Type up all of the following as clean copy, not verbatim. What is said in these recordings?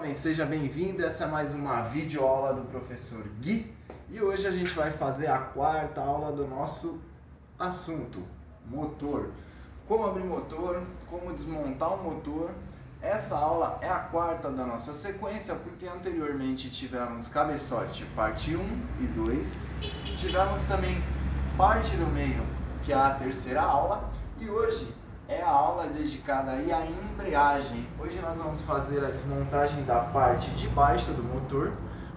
jovem, seja bem-vindo. Essa é mais uma videoaula do professor Gui e hoje a gente vai fazer a quarta aula do nosso assunto, motor. Como abrir motor, como desmontar o motor. Essa aula é a quarta da nossa sequência porque anteriormente tivemos cabeçote parte 1 e 2, tivemos também parte do meio, que é a terceira aula, e hoje é a aula dedicada aí à embreagem. Hoje nós vamos fazer a desmontagem da parte de baixo do motor,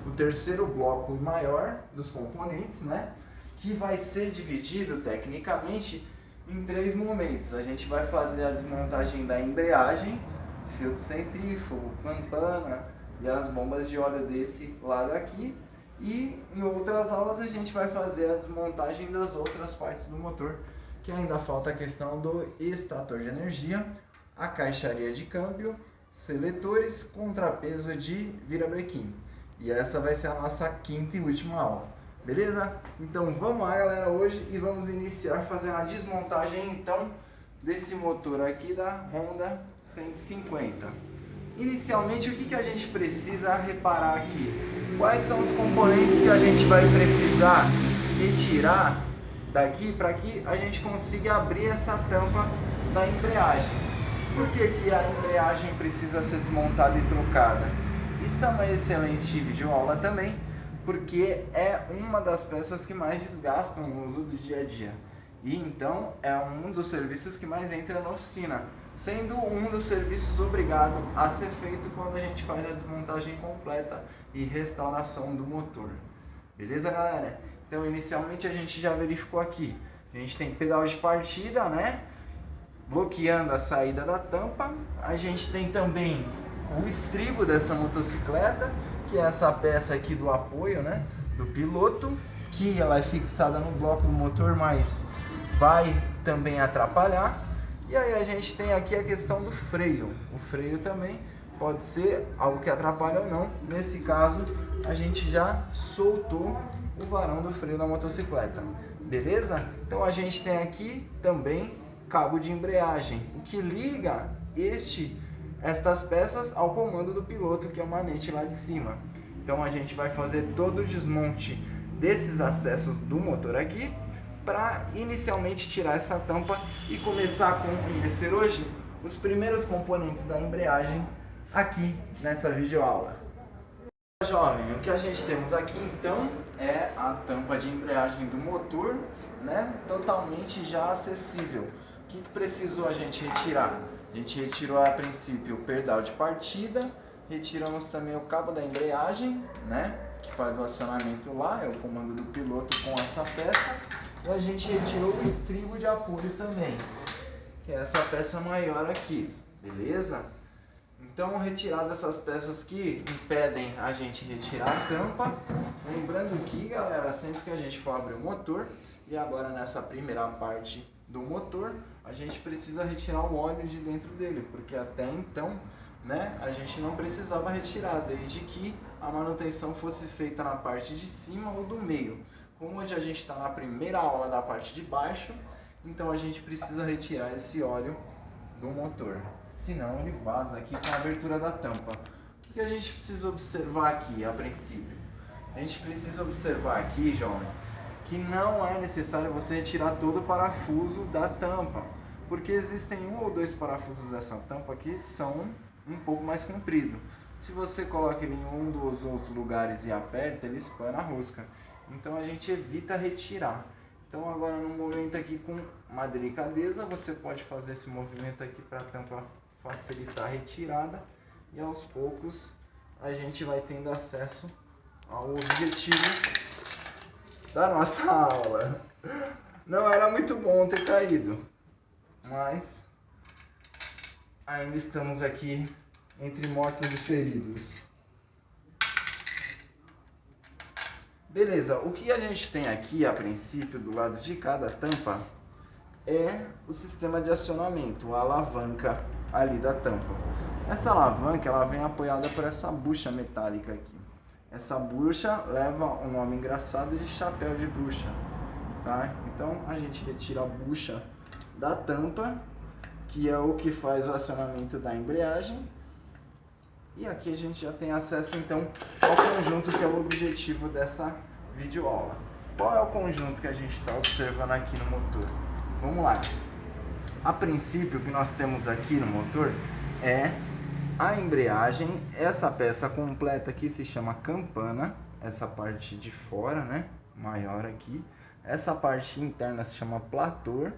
o terceiro bloco maior dos componentes, né? Que vai ser dividido tecnicamente em 3 momentos. A gente vai fazer a desmontagem da embreagem, filtro centrífugo, campana e as bombas de óleo desse lado aqui. E em outras aulas a gente vai fazer a desmontagem das outras partes do motor, que ainda falta a questão do extrator de energia, a caixaria de câmbio, seletores, contrapeso de virabrequim. E essa vai ser a nossa quinta e última aula, beleza? Então vamos lá, galera, hoje, e vamos iniciar fazendo a desmontagem então desse motor aqui da Honda 150. Inicialmente, o que a gente precisa reparar aqui? Quais são os componentes que a gente vai precisar retirar daqui para que a gente consiga abrir essa tampa da embreagem? Por que a embreagem precisa ser desmontada e trocada? Isso é uma excelente videoaula também, porque é uma das peças que mais desgastam no uso do dia a dia. E então é um dos serviços que mais entra na oficina, sendo um dos serviços obrigado a ser feito quando a gente faz a desmontagem completa e restauração do motor. Beleza, galera? Então inicialmente a gente já verificou aqui, a gente tem pedal de partida, né? Bloqueando a saída da tampa. A gente tem também o estribo dessa motocicleta, que é essa peça aqui do apoio, né? Do piloto, que ela é fixada no bloco do motor, mas vai também atrapalhar. E aí a gente tem aqui a questão do freio. O freio também pode ser algo que atrapalha ou não. Nesse caso, a gente já soltou o varão do freio da motocicleta. Beleza? Então a gente tem aqui também cabo de embreagem, o que liga estas peças ao comando do piloto, que é o manete lá de cima. Então a gente vai fazer todo o desmonte desses acessos do motor aqui, para inicialmente tirar essa tampa e começar a conhecer hoje os primeiros componentes da embreagem aqui nessa videoaula. Jovem, o que a gente temos aqui então é a tampa de embreagem do motor, né? Totalmente já acessível. O que precisou a gente retirar? A gente retirou a princípio o pedal de partida, retiramos também o cabo da embreagem, né? Que faz o acionamento lá, é o comando do piloto com essa peça. E a gente retirou o estribo de apoio também, que é essa peça maior aqui, beleza? Então, retirada essas peças que impedem a gente retirar a tampa. Lembrando que, galera, sempre que a gente for abrir o motor, e agora nessa primeira parte do motor, a gente precisa retirar o óleo de dentro dele, porque até então, né, a gente não precisava retirar, desde que a manutenção fosse feita na parte de cima ou do meio. Como hoje a gente está na primeira aula da parte de baixo, então a gente precisa retirar esse óleo do motor, senão ele vaza aqui com a abertura da tampa. O que a gente precisa observar aqui a princípio? A gente precisa observar aqui, jovem, que não é necessário você retirar todo o parafuso da tampa, porque existem 1 ou 2 parafusos dessa tampa que são um pouco mais compridos. Se você coloca ele em um dos outros lugares e aperta, ele espana a rosca. Então a gente evita retirar. Então agora no momento aqui com uma delicadeza, você pode fazer esse movimento aqui para a tampa facilitar a retirada. E aos poucos a gente vai tendo acesso ao objetivo da nossa aula. Não era muito bom ter caído, mas ainda estamos aqui entre mortos e feridos. Beleza, o que a gente tem aqui a princípio do lado de cada tampa é o sistema de acionamento, a alavanca ali da tampa. Essa alavanca ela vem apoiada por essa bucha metálica aqui. Essa bucha leva o nome engraçado de chapéu de bruxa, tá? Então a gente retira a bucha da tampa, que é o que faz o acionamento da embreagem, E aqui a gente já tem acesso então ao conjunto que é o objetivo dessa videoaula. Qual é o conjunto que a gente está observando aqui no motor? Vamos lá. A princípio, o que nós temos aqui no motor é a embreagem. Essa peça completa aqui se chama campana, essa parte de fora, né, maior aqui. Essa parte interna se chama plator,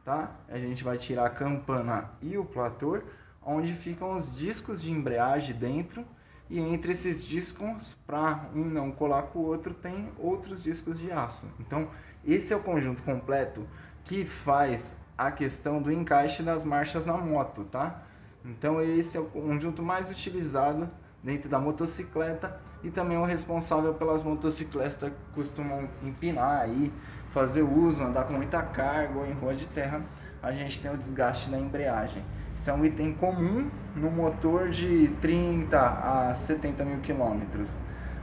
tá? A gente vai tirar a campana e o plator, onde ficam os discos de embreagem dentro. E entre esses discos, para um não colar com o outro, tem outros discos de aço. Então, esse é o conjunto completo que faz a questão do encaixe das marchas na moto, tá? Então, esse é o conjunto mais utilizado dentro da motocicleta e também é o responsável pelas motocicletas que costumam empinar aí, fazer uso, andar com muita carga ou em rua de terra. A gente tem o desgaste da embreagem. Isso é um item comum no motor de 30 a 70 mil quilômetros,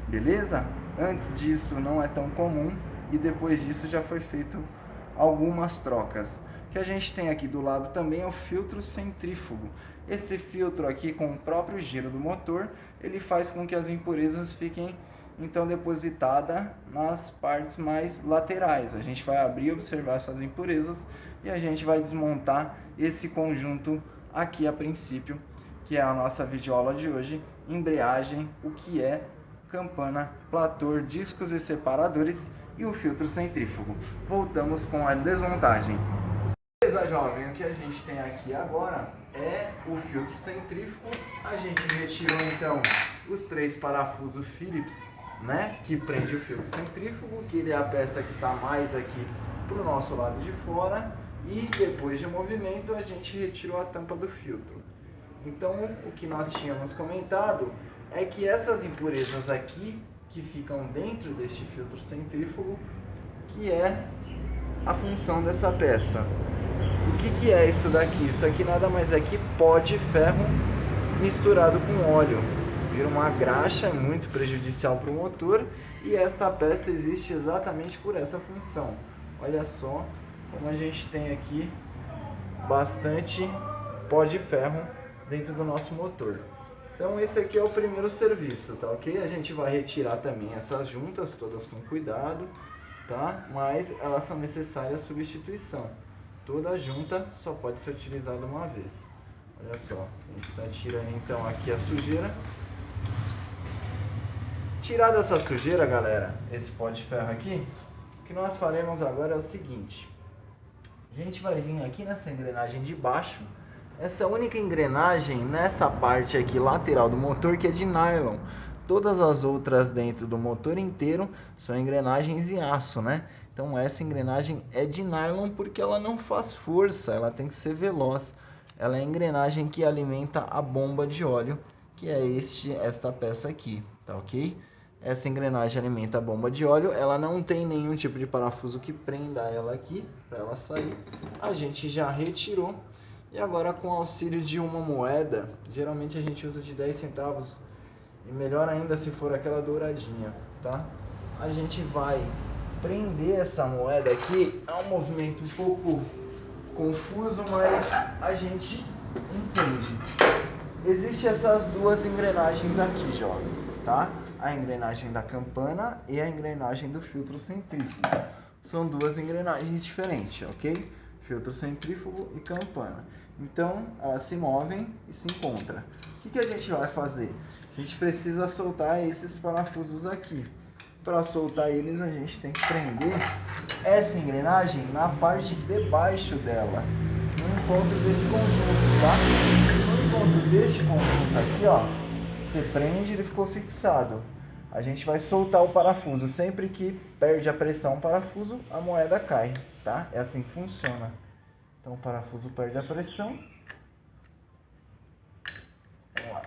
beleza? Antes disso não é tão comum e depois disso já foi feito algumas trocas. O que a gente tem aqui do lado também é o filtro centrífugo. Esse filtro aqui, com o próprio giro do motor, ele faz com que as impurezas fiquem então depositadas nas partes mais laterais. A gente vai abrir e observar essas impurezas e a gente vai desmontar esse conjunto aqui a princípio, que é a nossa videoaula de hoje: embreagem, o que é campana, plator, discos e separadores e o filtro centrífugo. Voltamos com a desmontagem. Beleza, jovem, o que a gente tem aqui agora é o filtro centrífugo. A gente retirou então os 3 parafusos Phillips, né, que prende o filtro centrífugo, que ele é a peça que está mais aqui para o nosso lado de fora. E depois de movimento a gente retirou a tampa do filtro. Então o que nós tínhamos comentado é que essas impurezas aqui que ficam dentro deste filtro centrífugo, que é a função dessa peça. O que é isso daqui? Isso aqui nada mais é que pó de ferro misturado com óleo. Vira uma graxa, é muito prejudicial para o motor, e esta peça existe exatamente por essa função. Olha só como a gente tem aqui bastante pó de ferro dentro do nosso motor. Então esse aqui é o primeiro serviço, tá ok? A gente vai retirar também essas juntas, todas com cuidado, tá? Mas elas são necessárias substituição. Toda junta só pode ser utilizada uma vez. Olha só, a gente está tirando então aqui a sujeira. Tirada essa sujeira, galera, esse pó de ferro aqui, o que nós faremos agora é o seguinte: a gente vai vir aqui nessa engrenagem de baixo, essa única engrenagem nessa parte aqui lateral do motor, que é de nylon. Todas as outras dentro do motor inteiro são engrenagens em aço, né? Então essa engrenagem é de nylon porque ela não faz força, ela tem que ser veloz. Ela é a engrenagem que alimenta a bomba de óleo, que é esta peça aqui, tá ok? Essa engrenagem alimenta a bomba de óleo, ela não tem nenhum tipo de parafuso que prenda ela aqui, para ela sair. A gente já retirou, e agora com o auxílio de uma moeda, geralmente a gente usa de 10 centavos, e melhor ainda se for aquela douradinha, tá? A gente vai prender essa moeda aqui. É um movimento um pouco confuso, mas a gente entende. Existem essas duas engrenagens aqui, jovem, tá? A engrenagem da campana e a engrenagem do filtro centrífugo. São duas engrenagens diferentes, ok? Filtro centrífugo e campana. Então, elas se movem e se encontram. O que a gente vai fazer? A gente precisa soltar esses parafusos aqui. Para soltar eles, a gente tem que prender essa engrenagem na parte de baixo dela, no encontro desse conjunto, tá? No encontro deste conjunto aqui, ó, você prende, ele ficou fixado. A gente vai soltar o parafuso. Sempre que perde a pressão o parafuso, a moeda cai, tá? É assim que funciona. Então o parafuso perde a pressão. Vamos lá.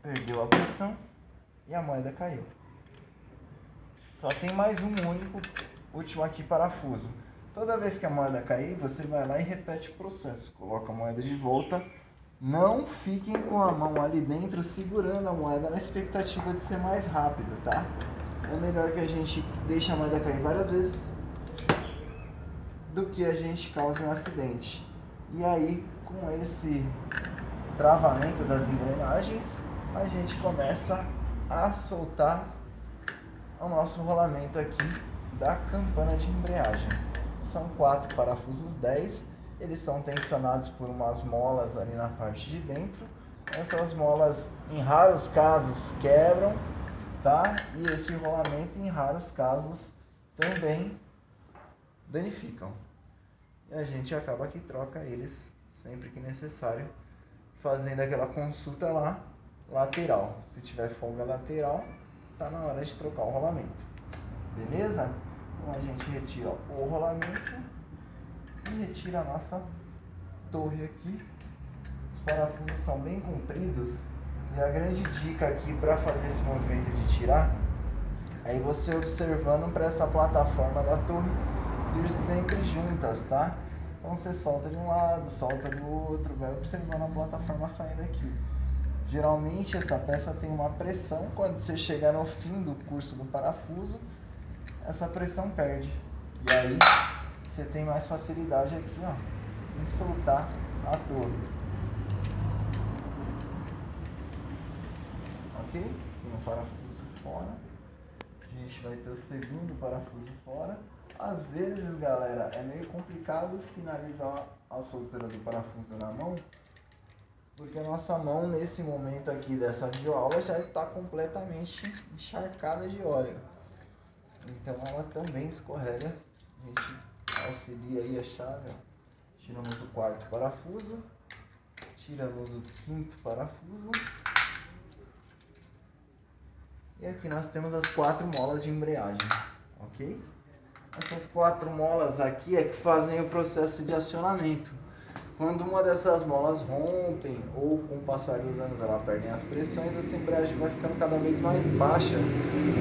Perdeu a pressão e a moeda caiu. Só tem mais um último aqui parafuso. Toda vez que a moeda cair, você vai lá e repete o processo. Coloca a moeda de volta. Não fiquem com a mão ali dentro segurando a moeda na expectativa de ser mais rápido, tá? É melhor que a gente deixe a moeda cair várias vezes do que a gente cause um acidente. E aí, com esse travamento das engrenagens, a gente começa a soltar o nosso rolamento aqui da campana de embreagem. São 4 parafusos 10, eles são tensionados por umas molas ali na parte de dentro. Essas molas em raros casos quebram, tá? E esse rolamento em raros casos também danificam. E a gente acaba que troca eles sempre que necessário, fazendo aquela consulta lá lateral. Se tiver folga lateral, tá na hora de trocar o rolamento. Beleza? Então a gente retira o rolamento e retira a nossa torre aqui. Os parafusos são bem compridos e a grande dica aqui para fazer esse movimento de tirar é você observando para essa plataforma da torre ir sempre juntas, tá? Então você solta de um lado, solta do outro, vai observando a plataforma saindo aqui. Geralmente essa peça tem uma pressão, quando você chegar no fim do curso do parafuso, essa pressão perde. E aí você tem mais facilidade aqui, ó, em soltar a torre. Ok? Tem um parafuso fora. A gente vai ter o segundo parafuso fora. Às vezes, galera, é meio complicado finalizar a soltura do parafuso na mão, porque a nossa mão, nesse momento aqui dessa videoaula, já está completamente encharcada de óleo. Então ela também escorrega. A gente auxilia aí a chave, ó. Tiramos o quarto parafuso, tiramos o quinto parafuso. E aqui nós temos as 4 molas de embreagem, ok? Essas 4 molas aqui é que fazem o processo de acionamento. Quando uma dessas molas rompem ou com o passar dos anos ela perdem as pressões, essa embreagem vai ficando cada vez mais baixa,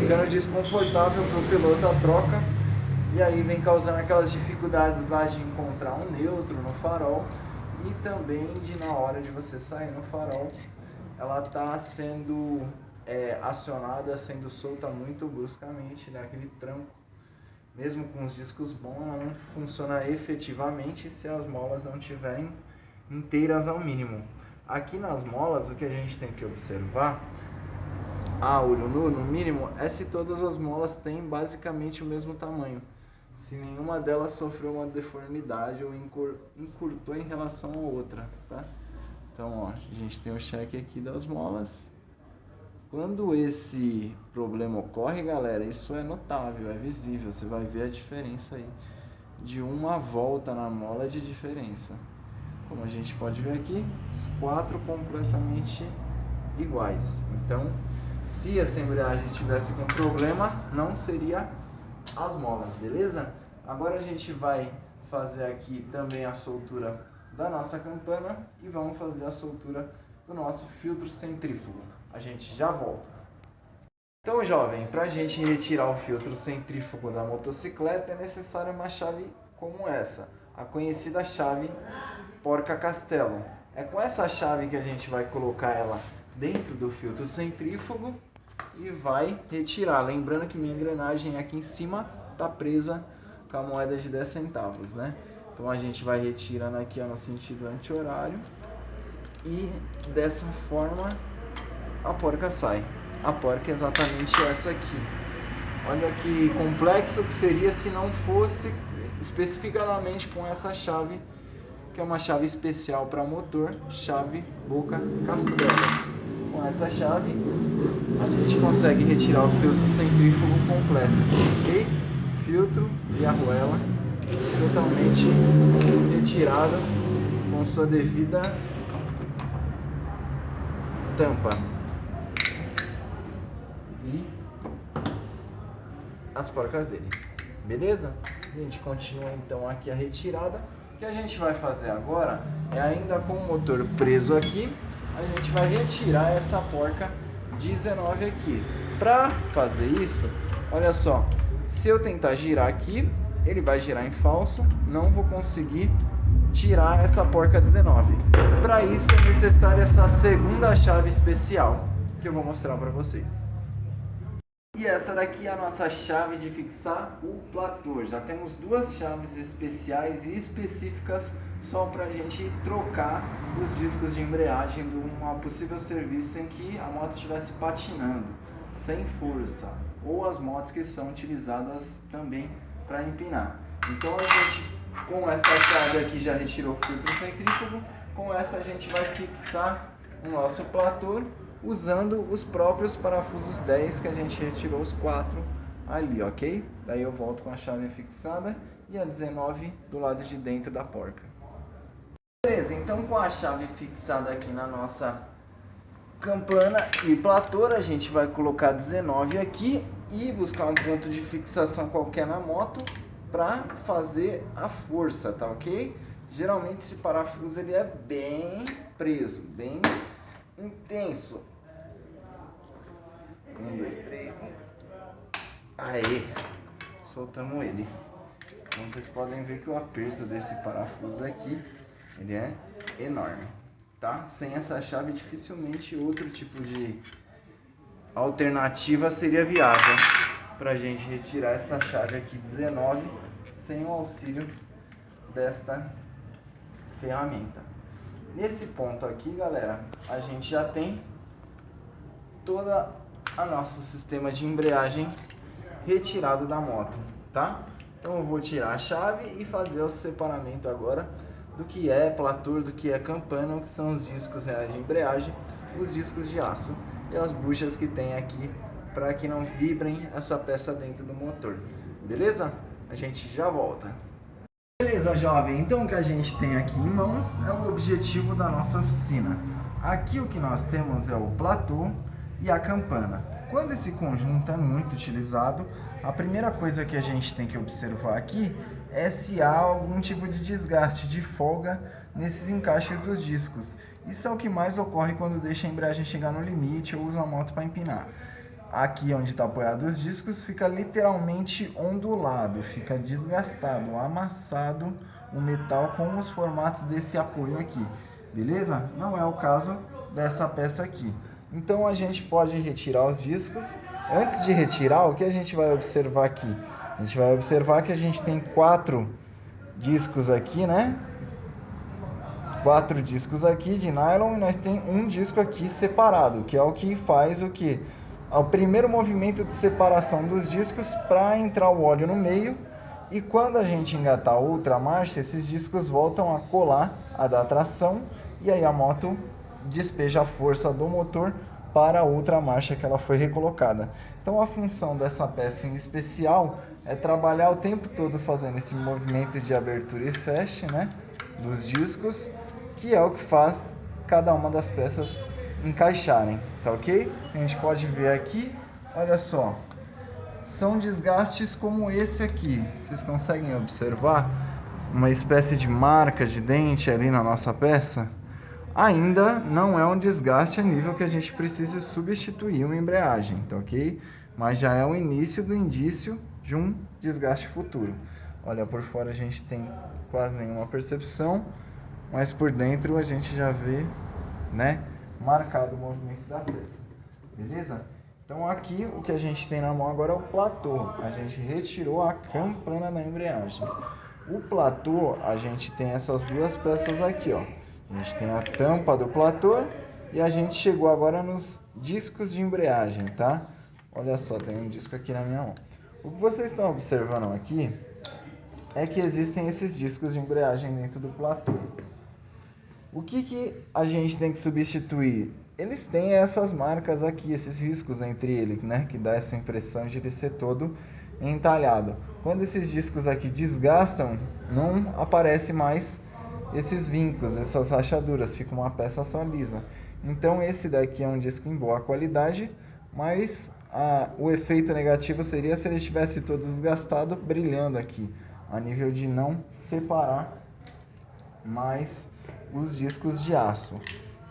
ficando desconfortável para o piloto a troca, e aí vem causando aquelas dificuldades lá de encontrar um neutro no farol e também de, na hora de você sair no farol, ela está sendo acionada, sendo solta muito bruscamente, daquele tranco. Mesmo com os discos bons, ela não funciona efetivamente se as molas não estiverem inteiras ao mínimo. Aqui nas molas, o que a gente tem que observar, a olho nu, no mínimo, é se todas as molas têm basicamente o mesmo tamanho. Se nenhuma delas sofreu uma deformidade ou encurtou em relação a outra, tá? Então, ó, a gente tem o cheque aqui das molas. Quando esse problema ocorre, galera, isso é notável, é visível. Você vai ver a diferença aí de uma volta na mola de diferença. Como a gente pode ver aqui, os 4 completamente iguais. Então, se essa embreagem estivesse com problema, não seria as molas, beleza? Agora a gente vai fazer aqui também a soltura da nossa campana e vamos fazer a soltura do nosso filtro centrífugo. A gente já volta. Então, jovem, para a gente retirar o filtro centrífugo da motocicleta é necessário uma chave como essa, a conhecida chave porca-castelo. É com essa chave que a gente vai colocar ela dentro do filtro centrífugo e vai retirar. Lembrando que minha engrenagem aqui em cima está presa com a moeda de 10 centavos, né? Então a gente vai retirando aqui, ó, no sentido anti-horário e dessa forma a porca sai. A porca é exatamente essa aqui. Olha que complexo que seria se não fosse especificamente com essa chave, que é uma chave especial para motor, chave boca castelo. Com essa chave a gente consegue retirar o filtro centrífugo completo, ok? Filtro e arruela totalmente retirado com sua devida tampa. E as porcas dele, beleza? A gente continua então aqui a retirada. O que a gente vai fazer agora é, ainda com o motor preso aqui, a gente vai retirar essa porca 19 aqui. Para fazer isso, olha só, se eu tentar girar aqui, ele vai girar em falso, não vou conseguir tirar essa porca 19. Para isso é necessária essa segunda chave especial que eu vou mostrar para vocês. E essa daqui é a nossa chave de fixar o platô. Já temos 2 chaves especiais e específicas só para a gente trocar os discos de embreagem de uma possível serviço em que a moto estivesse patinando, sem força, ou as motos que são utilizadas também para empinar. Então a gente, com essa chave aqui, já retirou o filtro centrífugo. Com essa a gente vai fixar o nosso platô usando os próprios parafusos 10 que a gente retirou os 4 ali, ok? Daí eu volto com a chave fixada e a 19 do lado de dentro da porca. Beleza, então com a chave fixada aqui na nossa campana e platô, a gente vai colocar 19 aqui e buscar um ponto de fixação qualquer na moto para fazer a força, tá ok? Geralmente esse parafuso ele é bem preso, bem intenso. 1, 2, 3 e... Aê! Soltamos ele. Então vocês podem ver que o aperto desse parafuso aqui, ele é enorme, tá? Sem essa chave dificilmente outro tipo de alternativa seria viável pra gente retirar essa chave aqui 19 sem o auxílio desta ferramenta. Nesse ponto aqui, galera, a gente já tem toda a nosso sistema de embreagem retirado da moto, tá? Então eu vou tirar a chave e fazer o separamento agora do que é platô, do que é campana, que são os discos de embreagem, os discos de aço e as buchas que tem aqui para que não vibrem essa peça dentro do motor. Beleza? A gente já volta. Beleza, jovem, então o que a gente tem aqui em mãos é o objetivo da nossa oficina. Aqui o que nós temos é o platô e a campana. Quando esse conjunto é muito utilizado, a primeira coisa que a gente tem que observar aqui é se há algum tipo de desgaste, de folga nesses encaixes dos discos. Isso é o que mais ocorre quando deixa a embreagem chegar no limite ou usa a moto para empinar. Aqui onde está apoiado os discos fica literalmente ondulado, fica desgastado, amassado o metal com os formatos desse apoio aqui, beleza? Não é o caso dessa peça aqui. Então a gente pode retirar os discos. Antes de retirar, o que a gente vai observar aqui? A gente vai observar que a gente tem 4 discos aqui, né? 4 discos aqui de nylon e nós tem um disco aqui separado, que é o que faz o que? O primeiro movimento de separação dos discos para entrar o óleo no meio, e quando a gente engatar a outra marcha, esses discos voltam a colar, a dar tração, e aí a moto despeja a força do motor para a outra marcha que ela foi recolocada. Então a função dessa peça em especial é trabalhar o tempo todo fazendo esse movimento de abertura e fecha, né, dos discos, que é o que faz cada uma das peças encaixarem, tá ok? A gente pode ver aqui, olha só, são desgastes como esse aqui, vocês conseguem observar uma espécie de marca de dente ali na nossa peça? Ainda não é um desgaste a nível que a gente precise substituir uma embreagem, tá ok? Mas já é o início do indício de um desgaste futuro. Olha, por fora a gente tem quase nenhuma percepção, mas por dentro a gente já vê, né, marcado o movimento da peça, beleza? Então aqui o que a gente tem na mão agora é o platô. A gente retirou a campana da embreagem. O platô, a gente tem essas duas peças aqui, ó. A gente tem a tampa do platô e a gente chegou agora nos discos de embreagem, tá? Olha só, tem um disco aqui na minha mão. O que vocês estão observando aqui é que existem esses discos de embreagem dentro do platô. O que a gente tem que substituir? Eles têm essas marcas aqui, esses riscos entre eles, né? Que dá essa impressão de ele ser todo entalhado. Quando esses discos aqui desgastam, não aparece mais esses vincos, essas rachaduras, fica uma peça só lisa. Então esse daqui é um disco em boa qualidade, mas o efeito negativo seria se ele estivesse todo desgastado, brilhando aqui, a nível de não separar mais os discos de aço.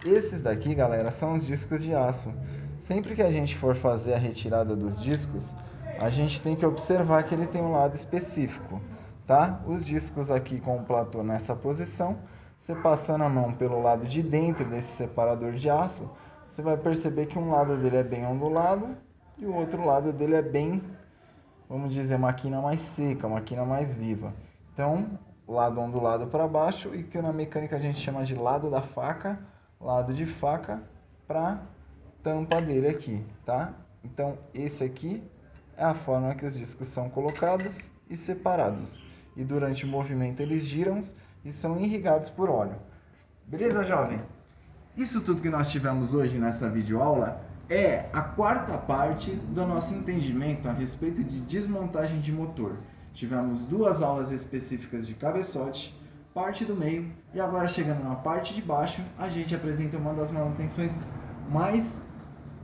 Esses daqui, galera, são os discos de aço. Sempre que a gente for fazer a retirada dos discos, a gente tem que observar que ele tem um lado específico, tá? Os discos aqui com o platô nessa posição, você passando a mão pelo lado de dentro desse separador de aço, você vai perceber que um lado dele é bem ondulado e o outro lado dele é bem, vamos dizer, uma quina mais seca, uma quina mais viva. Então, lado ondulado para baixo e que na mecânica a gente chama de lado da faca, lado de faca para tampa dele aqui, tá? Então esse aqui é a forma que os discos são colocados e separados. E durante o movimento eles giram e são irrigados por óleo. Beleza, jovem? Isso tudo que nós tivemos hoje nessa videoaula é a quarta parte do nosso entendimento a respeito de desmontagem de motor. Tivemos 2 aulas específicas de cabeçote, parte do meio, e agora chegando na parte de baixo, a gente apresenta uma das manutenções mais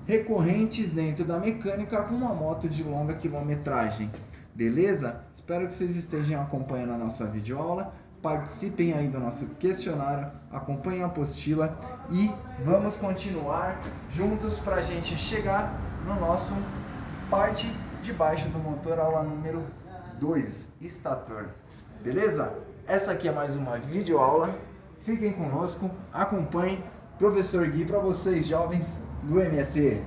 recorrentes dentro da mecânica com uma moto de longa quilometragem. Beleza? Espero que vocês estejam acompanhando a nossa videoaula. Participem aí do nosso questionário, acompanhem a apostila e vamos continuar juntos para a gente chegar no nosso parte de baixo do motor, aula número 2, estator. Beleza? Essa aqui é mais uma videoaula. Fiquem conosco, acompanhem. Professor Gui para vocês, jovens do MSE.